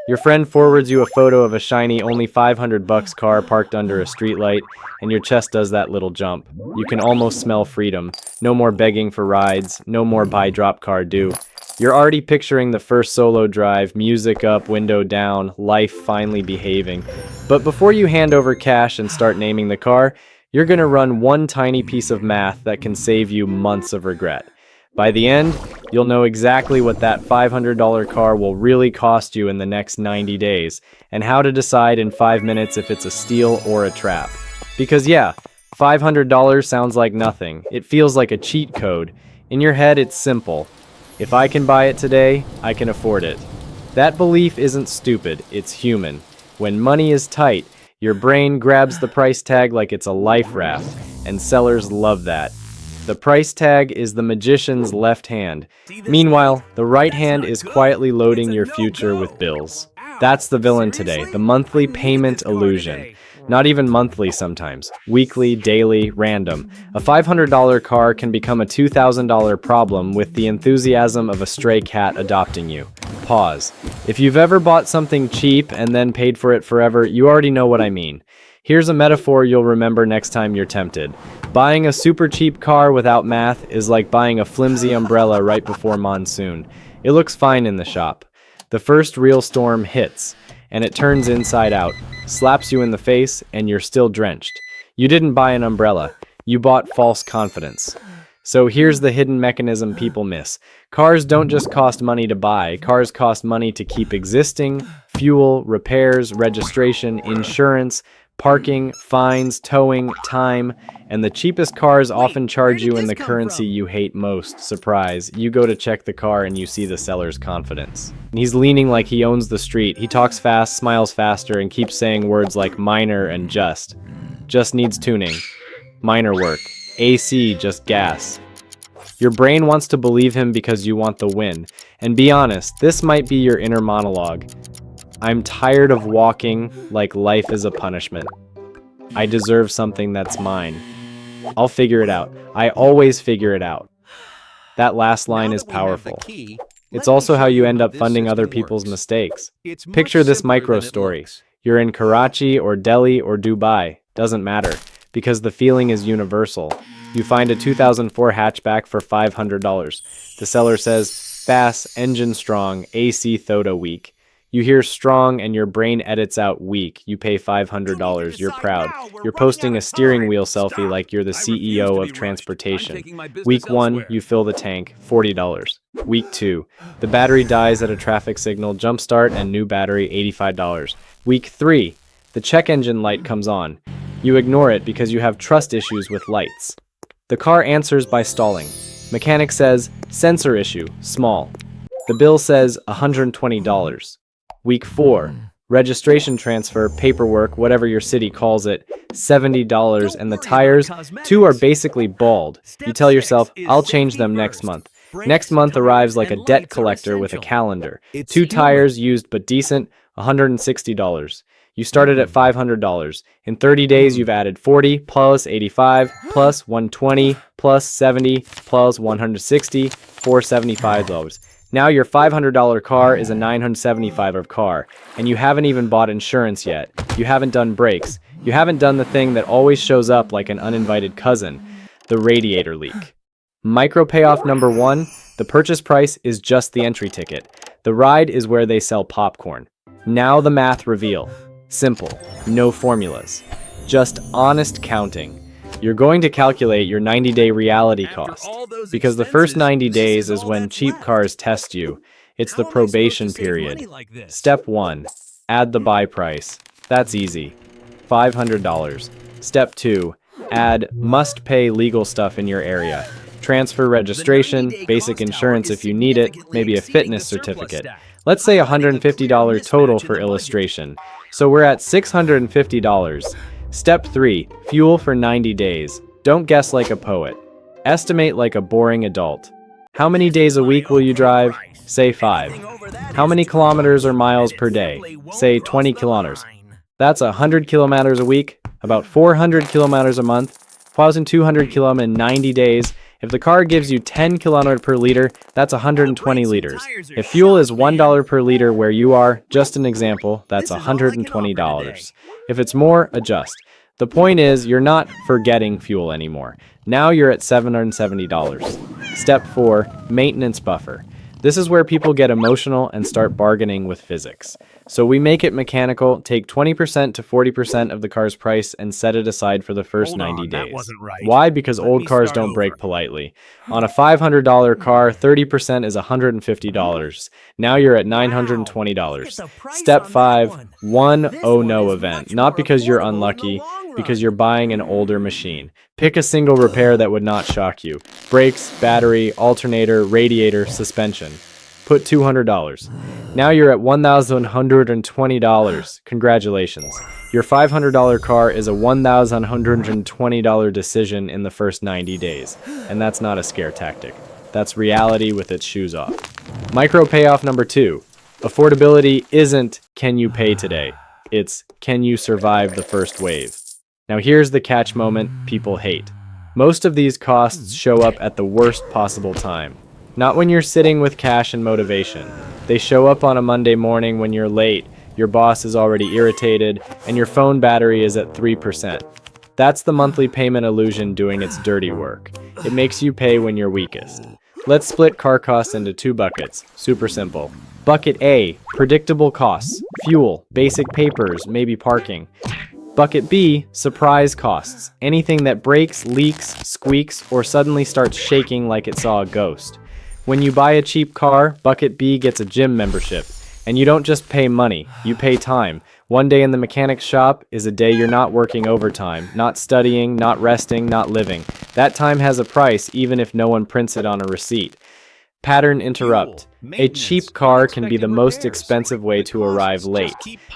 Your friend forwards you a photo of a shiny, only 500 bucks car parked under a streetlight, and your chest does that little jump. You can almost smell freedom. No more begging for rides, no more buy drop car due. You're already picturing the first solo drive, music up, window down, life finally behaving. But before you hand over cash and start naming the car, you're gonna run one tiny piece of math that can save you months of regret. By the end, you'll know exactly what that $500 car will really cost you in the next 90 days, and how to decide in 5 minutes if it's a steal or a trap. Because yeah, $500 sounds like nothing. It feels like a cheat code. In your head, it's simple. If I can buy it today, I can afford it. That belief isn't stupid, it's human. When money is tight, your brain grabs the price tag like it's a life raft, and sellers love that. The price tag is the magician's left hand. Meanwhile, the right hand is quietly loading your future with bills. That's the villain today, the monthly payment illusion. Not even monthly sometimes. Weekly, daily, random. A $500 car can become a $2,000 problem with the enthusiasm of a stray cat adopting you. Pause. If you've ever bought something cheap and then paid for it forever, you already know what I mean. Here's a metaphor you'll remember next time you're tempted. Buying a super cheap car without math is like buying a flimsy umbrella right before monsoon. It looks fine in the shop. The first real storm hits, and it turns inside out, slaps you in the face, and you're still drenched. You didn't buy an umbrella. You bought false confidence. So here's the hidden mechanism people miss. Cars don't just cost money to buy. Cars cost money to keep existing. Fuel, repairs, registration, insurance, parking, fines, towing, time, and the cheapest cars often charge you in the currency you hate most. Surprise, you go to check the car and you see the seller's confidence. He's leaning like he owns the street. He talks fast, smiles faster, and keeps saying words like minor and just. Just needs tuning. Minor work. AC, just gas. Your brain wants to believe him because you want the win. And be honest, this might be your inner monologue. I'm tired of walking like life is a punishment. I deserve something that's mine. I'll figure it out. I always figure it out. That last line is powerful. It's also how you end up funding other people's mistakes. Picture this micro story. You're in Karachi or Delhi or Dubai. Doesn't matter, because the feeling is universal. You find a 2004 hatchback for $500. The seller says, fast, engine strong, AC Thoda weak. You hear strong and your brain edits out weak. You pay $500. You're proud. You're posting a steering wheel selfie like you're the CEO of transportation. Week 1, you fill the tank, $40. Week 2, the battery dies at a traffic signal, jump start and new battery, $85. Week 3, the check engine light comes on. You ignore it because you have trust issues with lights. The car answers by stalling. Mechanic says, sensor issue, small. The bill says $120. Week 4, registration transfer, paperwork, whatever your city calls it, $70, and the tires, 2 are basically bald. You tell yourself, I'll change them next month. Next month arrives like a debt collector with a calendar. 2 tires used but decent, $160. You started at $500. In 30 days, you've added 40 plus 85 plus 120 plus 70 plus 160, $475. Now your $500 car is a $975 car, and you haven't even bought insurance yet. You haven't done brakes. You haven't done the thing that always shows up like an uninvited cousin, the radiator leak. Micro payoff number 1, the purchase price is just the entry ticket. The ride is where they sell popcorn. Now the math reveal. Simple, no formulas. Just honest counting. You're going to calculate your 90-day reality cost, because the first 90 days is when cheap cars test you. It's the probation period. Step 1, add the buy price. That's easy, $500. Step 2, add must-pay legal stuff in your area. Transfer registration, basic insurance if you need it, maybe a fitness certificate. Let's say $150 total for illustration. So we're at $650. Step 3, fuel for 90 days. Don't guess like a poet. Estimate like a boring adult. How many days a week will you drive? Say 5. How many kilometers or miles per day? Say 20 kilometers. That's 100 kilometers a week, about 400 kilometers a month, 1,200 kilometers in 90 days, If the car gives you 10 km per liter, that's 120 liters. If fuel is $1 per liter where you are, just an example, that's $120. If it's more, adjust. The point is, you're not forgetting fuel anymore. Now you're at $770. Step 4, maintenance buffer. This is where people get emotional and start bargaining with physics. So we make it mechanical, take 20% to 40% of the car's price and set it aside for the first 90 days. That wasn't right. Why? Because old cars don't break politely. On a $500 car, 30% is $150. Now you're at $920. Step 5, one oh no event. Not because you're unlucky, because you're buying an older machine. Pick a single repair that would not shock you. Brakes, battery, alternator, radiator, suspension. Put $200. Now you're at $1,120. Congratulations. Your $500 car is a $1,120 decision in the first 90 days. And that's not a scare tactic. That's reality with its shoes off. Micro payoff number 2. Affordability isn't can you pay today? It's can you survive the first wave? Now here's the catch moment people hate. Most of these costs show up at the worst possible time. Not when you're sitting with cash and motivation. They show up on a Monday morning when you're late, your boss is already irritated, and your phone battery is at 3%. That's the monthly payment illusion doing its dirty work. It makes you pay when you're weakest. Let's split car costs into 2 buckets. Super simple. Bucket A, predictable costs. Fuel, basic papers, maybe parking. Bucket B, surprise costs. Anything that breaks, leaks, squeaks, or suddenly starts shaking like it saw a ghost. When you buy a cheap car, Bucket B gets a gym membership. And you don't just pay money, you pay time. One day in the mechanic's shop is a day you're not working overtime, not studying, not resting, not living. That time has a price even if no one prints it on a receipt. Pattern interrupt. A cheap car can be the most expensive way to arrive late.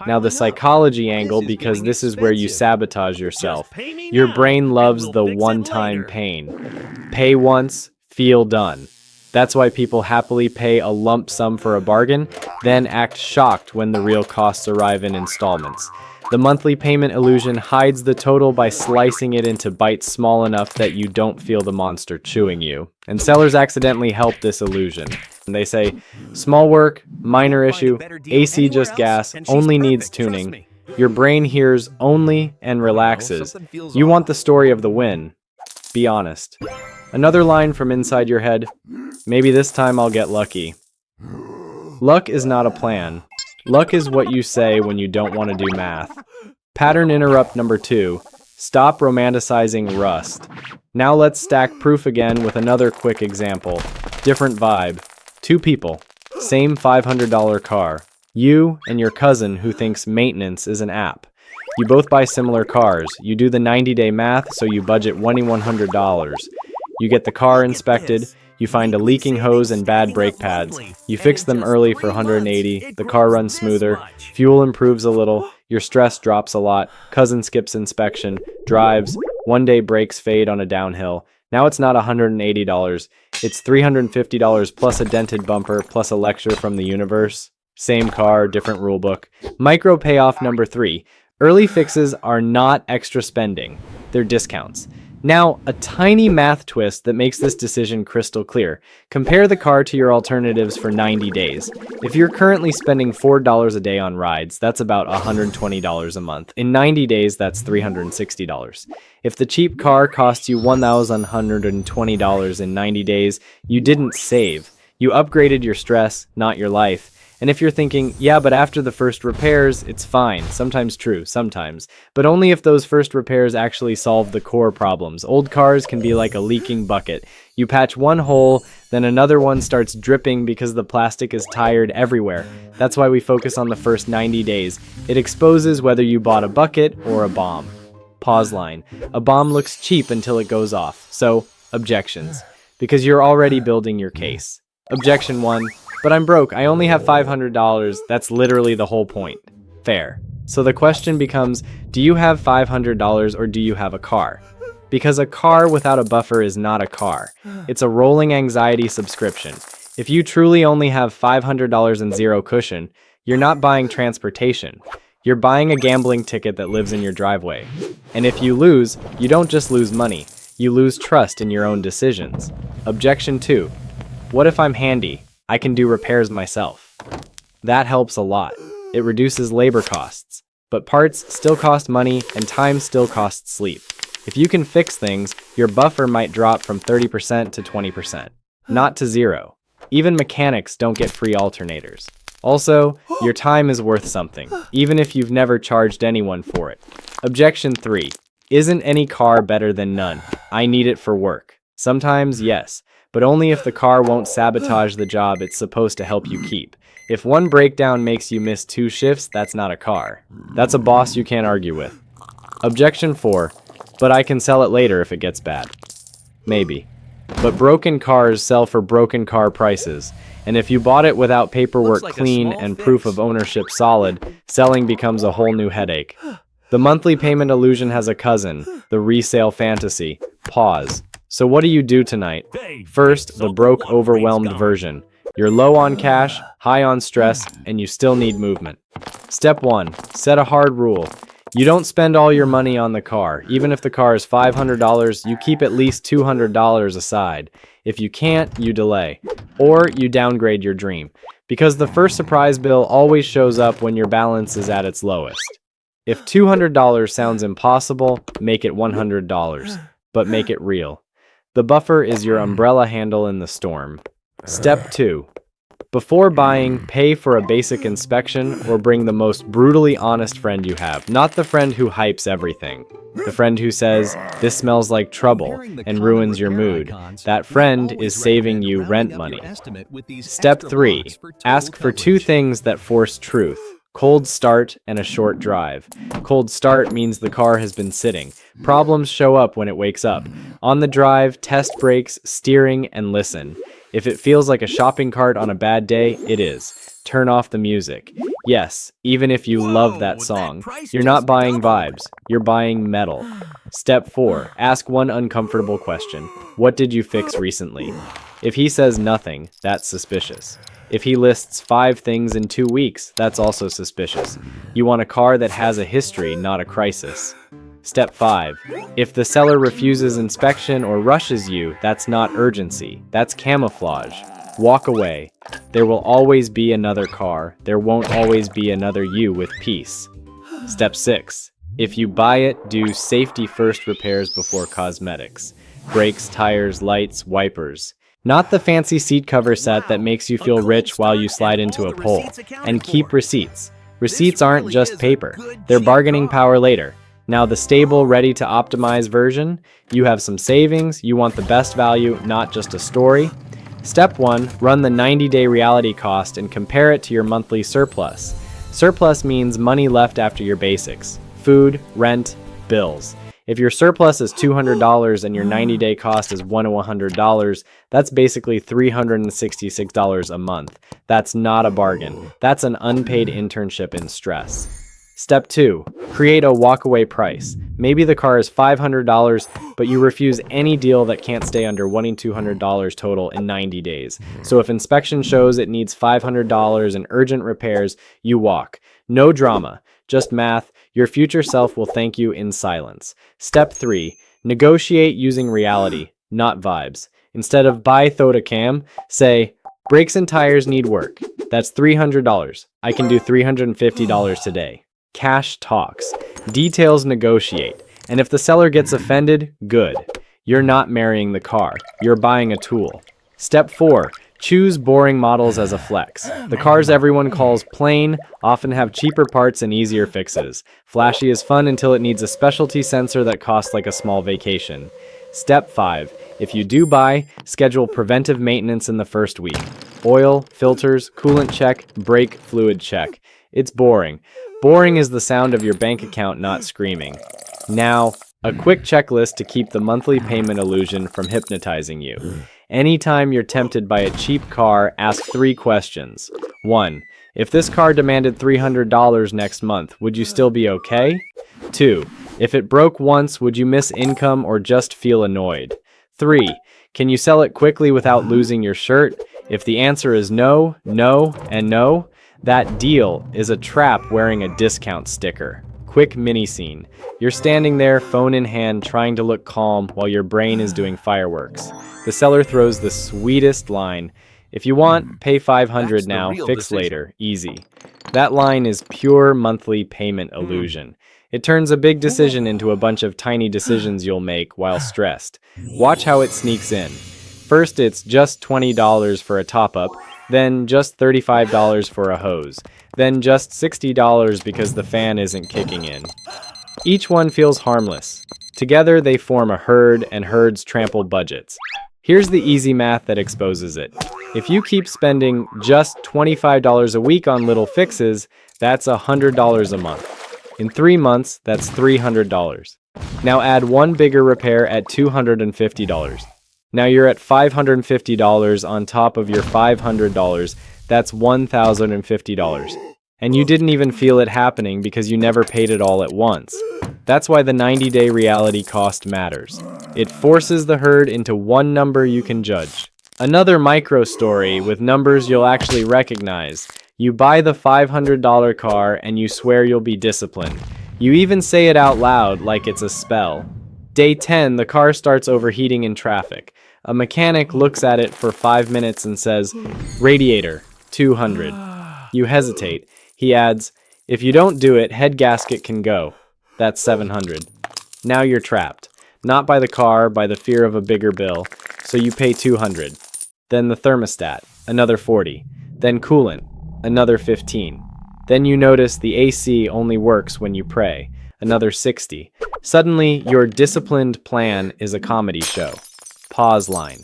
Now the psychology angle, because this is where you sabotage yourself. Your brain loves the one-time pain. Pay once, feel done. That's why people happily pay a lump sum for a bargain, then act shocked when the real costs arrive in installments. The monthly payment illusion hides the total by slicing it into bites small enough that you don't feel the monster chewing you. And sellers accidentally help this illusion. And they say, small work, minor issue, AC just gas, only needs tuning. Your brain hears only and relaxes. You want the story of the win. Be honest. Another line from inside your head, maybe this time I'll get lucky. Luck is not a plan. Luck is what you say when you don't want to do math. Pattern interrupt number 2. Stop romanticizing rust. Now let's stack proof again with another quick example. Different vibe. 2 people. Same $500 car. You and your cousin who thinks maintenance is an app. You both buy similar cars. You do the 90-day math, so you budget $2,100. You get the car inspected. You find a leaking hose and bad brake pads. You fix them early for $180. The car runs smoother. Fuel improves a little. Your stress drops a lot. Cousin skips inspection. Drives. One day brakes fade on a downhill. Now it's not $180. It's $350 plus a dented bumper plus a lecture from the universe. Same car, different rulebook. Micro payoff number 3. Early fixes are not extra spending. They're discounts. Now, a tiny math twist that makes this decision crystal clear. Compare the car to your alternatives for 90 days. If you're currently spending $4 a day on rides, that's about $120 a month. In 90 days, that's $360. If the cheap car costs you $1,120 in 90 days, you didn't save. You upgraded your stress, not your life. And if you're thinking, yeah, but after the first repairs, it's fine. Sometimes true, sometimes. But only if those first repairs actually solve the core problems. Old cars can be like a leaking bucket. You patch one hole, then another one starts dripping because the plastic is tired everywhere. That's why we focus on the first 90 days. It exposes whether you bought a bucket or a bomb. Pause line. A bomb looks cheap until it goes off. So, objections. Because you're already building your case. Objection 1. But I'm broke, I only have $500, that's literally the whole point. Fair. So the question becomes, do you have $500 or do you have a car? Because a car without a buffer is not a car. It's a rolling anxiety subscription. If you truly only have $500 and zero cushion, you're not buying transportation. You're buying a gambling ticket that lives in your driveway. And if you lose, you don't just lose money. You lose trust in your own decisions. Objection 2. What if I'm handy? I can do repairs myself. That helps a lot. It reduces labor costs. But parts still cost money and time still costs sleep. If you can fix things, your buffer might drop from 30% to 20%, not to 0. Even mechanics don't get free alternators. Also, your time is worth something, even if you've never charged anyone for it. Objection 3. Isn't any car better than none? I need it for work. Sometimes, yes, but only if the car won't sabotage the job it's supposed to help you keep. If one breakdown makes you miss 2 shifts, that's not a car. That's a boss you can't argue with. Objection 4. But I can sell it later if it gets bad. Maybe. But broken cars sell for broken car prices, and if you bought it without paperwork clean and proof of ownership solid, selling becomes a whole new headache. The monthly payment illusion has a cousin, the resale fantasy. Pause. So what do you do tonight? First, the broke, overwhelmed version. You're low on cash, high on stress, and you still need movement. Step 1. Set a hard rule. You don't spend all your money on the car. Even if the car is $500, you keep at least $200 aside. If you can't, you delay. Or you downgrade your dream. Because the first surprise bill always shows up when your balance is at its lowest. If $200 sounds impossible, make it $100. But make it real. The buffer is your umbrella handle in the storm. Step 2. Before buying, pay for a basic inspection or bring the most brutally honest friend you have. Not the friend who hypes everything. The friend who says, "This smells like trouble," and ruins your mood. That friend is saving you rent money. Step 3. Ask for 2 things that force truth. Cold start and a short drive. Cold start means the car has been sitting. Problems show up when it wakes up. On the drive, test brakes, steering, and listen. If it feels like a shopping cart on a bad day, it is. Turn off the music. Yes, even if you love that song, you're not buying vibes, you're buying metal. Step 4. Ask one uncomfortable question. What did you fix recently? If he says nothing, that's suspicious. If he lists 5 things in 2 weeks, that's also suspicious. You want a car that has a history, not a crisis. Step 5. If the seller refuses inspection or rushes you, that's not urgency. That's camouflage. Walk away. There will always be another car. There won't always be another you with peace. Step 6. If you buy it, do safety first repairs before cosmetics. Brakes, tires, lights, wipers. Not the fancy seat cover set that makes you feel rich while you slide into a pole. And keep receipts. Receipts aren't just paper. They're bargaining power later. Now the stable, ready to optimize version, you have some savings, you want the best value, not just a story. Step 1, run the 90-day reality cost and compare it to your monthly surplus. Surplus means money left after your basics, food, rent, bills. If your surplus is $200 and your 90-day cost is $100, that's basically $366 a month. That's not a bargain. That's an unpaid internship in stress. Step 2. Create a walkaway price. Maybe the car is $500, but you refuse any deal that can't stay under $200 total in 90 days. So if inspection shows it needs $500 and urgent repairs, you walk. No drama, just math. Your future self will thank you in silence. Step 3. Negotiate using reality, not vibes. Instead of buy Thota Cam, say, brakes and tires need work. That's $300. I can do $350 today. Cash talks. Details negotiate. And if the seller gets offended, good. You're not marrying the car. You're buying a tool. Step 4. Choose boring models as a flex. The cars everyone calls plain often have cheaper parts and easier fixes. Flashy is fun until it needs a specialty sensor that costs like a small vacation. Step 5. If you do buy, schedule preventive maintenance in the first week. Oil, filters, coolant check, brake fluid check. It's boring. Boring is the sound of your bank account not screaming. Now, a quick checklist to keep the monthly payment illusion from hypnotizing you. Anytime you're tempted by a cheap car, ask 3 questions. 1. If this car demanded $300 next month, would you still be okay? 2. If it broke once, would you miss income or just feel annoyed? 3. Can you sell it quickly without losing your shirt? If the answer is no, no, and no, that deal is a trap wearing a discount sticker. Quick mini scene. You're standing there, phone in hand, trying to look calm while your brain is doing fireworks. The seller throws the sweetest line. If you want, pay $500 now, fix later, easy. That line is pure monthly payment illusion. It turns a big decision into a bunch of tiny decisions you'll make while stressed. Watch how it sneaks in. First, it's just $20 for a top-up, then just $35 for a hose, then just $60 because the fan isn't kicking in. Each one feels harmless. Together, they form a herd, and herds trample budgets. Here's the easy math that exposes it. If you keep spending just $25 a week on little fixes, that's $100 a month. In 3 months, that's $300. Now add one bigger repair at $250. Now you're at $550 on top of your $500, that's $1,050. And you didn't even feel it happening because you never paid it all at once. That's why the 90-day reality cost matters. It forces the herd into one number you can judge. Another micro story with numbers you'll actually recognize. You buy the $500 car and you swear you'll be disciplined. You even say it out loud like it's a spell. Day 10, the car starts overheating in traffic. A mechanic looks at it for 5 minutes and says, "Radiator, 200. You hesitate. He adds, "If you don't do it, head gasket can go." That's 700. Now you're trapped. Not by the car, by the fear of a bigger bill. So you pay 200. Then the thermostat, another 40. Then coolant, another 15. Then you notice the AC only works when you pray, another 60. Suddenly, your disciplined plan is a comedy show. Pause line.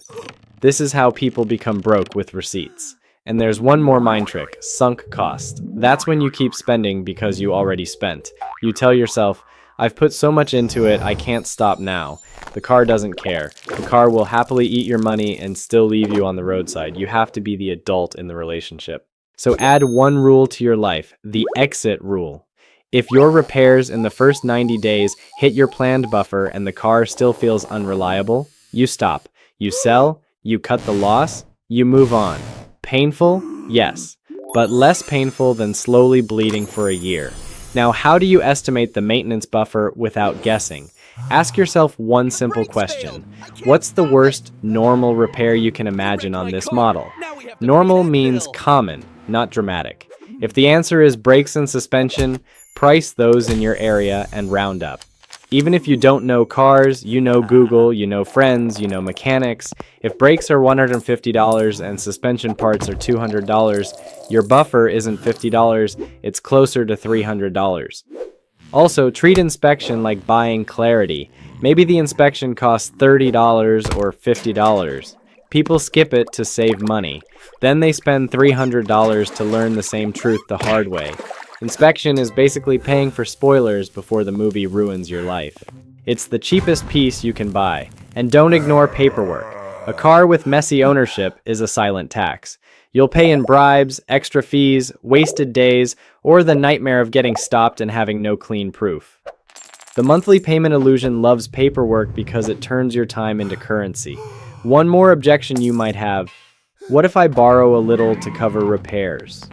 This is how people become broke with receipts. And there's one more mind trick, sunk cost. That's when you keep spending because you already spent. You tell yourself, "I've put so much into it, I can't stop now." The car doesn't care. The car will happily eat your money and still leave you on the roadside. You have to be the adult in the relationship. So add one rule to your life, the exit rule. If your repairs in the first 90 days hit your planned buffer and the car still feels unreliable, you stop. You sell, you cut the loss, you move on. Painful? Yes, but less painful than slowly bleeding for a year. Now, how do you estimate the maintenance buffer without guessing? Ask yourself one simple question. What's the worst normal repair you can imagine on this model? Normal means common, not dramatic. If the answer is brakes and suspension, price those in your area and round up. Even if you don't know cars, you know Google, you know friends, you know mechanics. If brakes are $150 and suspension parts are $200, your buffer isn't $50, it's closer to $300. Also, treat inspection like buying clarity. Maybe the inspection costs $30 or $50. People skip it to save money. Then they spend $300 to learn the same truth the hard way. Inspection is basically paying for spoilers before the movie ruins your life. It's the cheapest piece you can buy. And don't ignore paperwork. A car with messy ownership is a silent tax. You'll pay in bribes, extra fees, wasted days, or the nightmare of getting stopped and having no clean proof. The monthly payment illusion loves paperwork because it turns your time into currency. One more objection you might have: what if I borrow a little to cover repairs?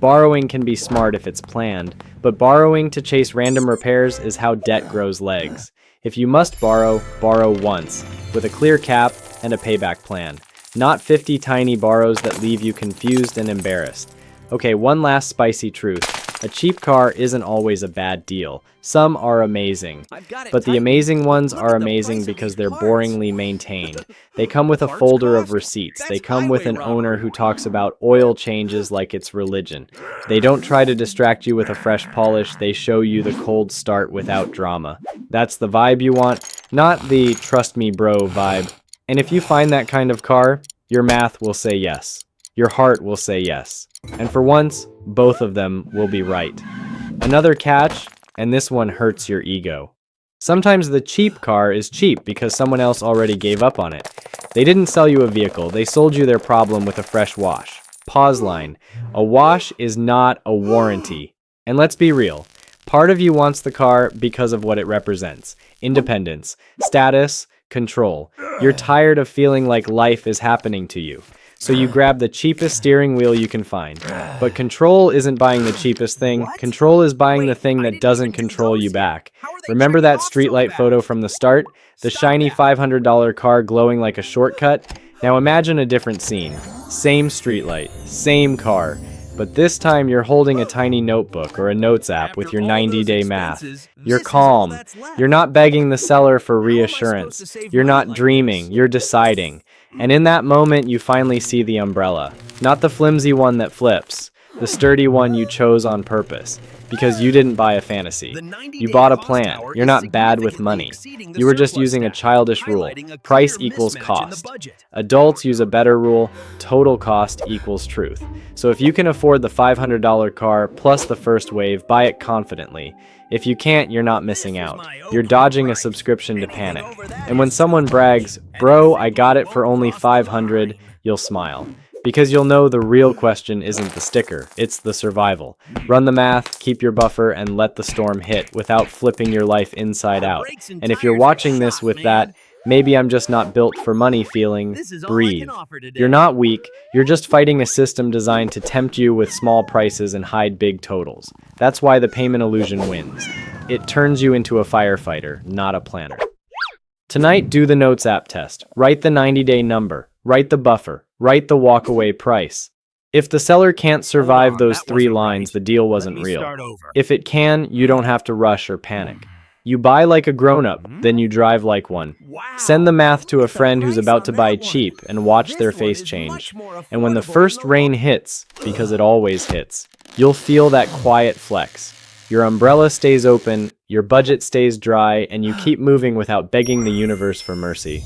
Borrowing can be smart if it's planned, but borrowing to chase random repairs is how debt grows legs. If you must borrow, borrow once, with a clear cap and a payback plan. Not 50 tiny borrows that leave you confused and embarrassed. Okay, one last spicy truth. A cheap car isn't always a bad deal. Some are amazing. But the amazing ones are amazing because they're boringly maintained. They come with a folder of receipts. They come with an owner who talks about oil changes like it's religion. They don't try to distract you with a fresh polish. They show you the cold start without drama. That's the vibe you want, not the trust me bro vibe. And if you find that kind of car, your math will say yes. Your heart will say yes. And for once, both of them will be right. Another catch, and this one hurts your ego. Sometimes the cheap car is cheap because someone else already gave up on it. They didn't sell you a vehicle, they sold you their problem with a fresh wash. Pause line. A wash is not a warranty. And let's be real. Part of you wants the car because of what it represents. Independence, status, control. You're tired of feeling like life is happening to you. So you grab the cheapest steering wheel you can find. But control isn't buying the cheapest thing. Control is buying the thing that doesn't control you back. Remember that streetlight photo from the start? The shiny $500 car glowing like a shortcut? Now imagine a different scene. Same streetlight, same car. But this time you're holding a tiny notebook or a notes app with your 90-day math. You're calm. You're not begging the seller for reassurance. You're not dreaming. You're deciding. And in that moment, you finally see the umbrella. Not the flimsy one that flips. The sturdy one you chose on purpose. Because you didn't buy a fantasy. You bought a plan. You're not bad with money. You were just using a childish rule. Price equals cost. Adults use a better rule. Total cost equals truth. So if you can afford the $500 car plus the first wave, buy it confidently. If you can't, you're not missing out. You're dodging a subscription to panic. And when someone brags, "Bro, I got it for only $500, you'll smile. Because you'll know the real question isn't the sticker, it's the survival. Run the math, keep your buffer, and let the storm hit without flipping your life inside out. And if you're watching this with that, "maybe I'm just not built for money" feeling, breathe. You're not weak, you're just fighting a system designed to tempt you with small prices and hide big totals. That's why the payment illusion wins. It turns you into a firefighter, not a planner. Tonight, do the Notes app test. Write the 90-day number. Write the buffer. Write the walkaway price. If the seller can't survive those 3 lines, the deal wasn't real. If it can, you don't have to rush or panic. You buy like a grown-up, then you drive like one. Send the math to a friend who's about to buy cheap and watch their face change. And when the first rain hits, because it always hits, you'll feel that quiet flex. Your umbrella stays open, your budget stays dry, and you keep moving without begging the universe for mercy.